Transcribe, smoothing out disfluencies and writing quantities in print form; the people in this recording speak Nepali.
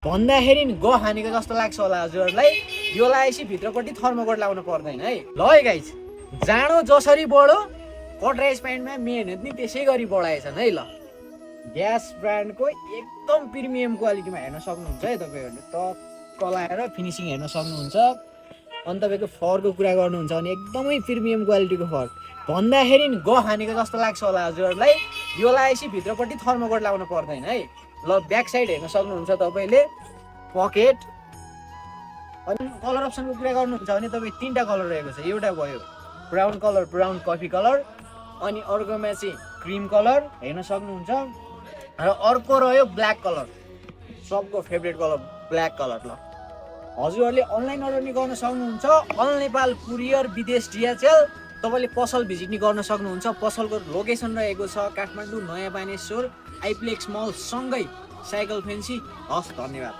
भन्दाखेरि नि ग हानेको जस्तो लाग्छ होला हजुरहरूलाई। यो लगाएपछि भित्रपट्टि थर्मोकोट लाउनु पर्दैन है। ल है गाइज, जाडो जसरी बढो कटराइज प्यान्टमा मेहनत नि त्यसै गरी बढाएछन् है। ल ग्यास ब्रान्डको एकदम प्रिमियम क्वालिटीमा हेर्न सक्नुहुन्छ है तपाईँहरूले। टक्क लाएर फिनिसिङ हेर्न सक्नुहुन्छ। अनि तपाईँको फरको कुरा गर्नुहुन्छ भने एकदमै प्रिमियम क्वालिटीको फर भन्दाखेरि नि ग हानेको जस्तो लाग्छ होला हजुरहरूलाई। यो लगाएपछि भित्रपट्टि थर्मोकोट लाउनु पर्दैन है। ल ब्याक साइड हेर्न सक्नुहुन्छ तपाईँले, पकेट। अनि कलर अप्सनको कुरा गर्नुहुन्छ भने तपाईँ 3टा कलर रहेको छ। एउटा भयो brown colour, brown coffee colour, अनि अर्कोमा चाहिँ क्रिम कलर हेर्न सक्नुहुन्छ, र अर्को रह्यो ब्ल्याक कलर, सबको फेभरेट कलर ब्ल्याक कलर। ल हजुरहरूले अनलाइन अर्डर नि गर्न सक्नुहुन्छ। अल नेपाल कुरियर, विदेश DHL। तपाईँले पसल भिजिट नि गर्न सक्नुहुन्छ। पसलको लोकेसन रहेको छ काठमाडौँ नयाँ बानेश्वर आइप्लेक्स मल सँगै साइकल फेन्सी। हस्, धन्यवाद।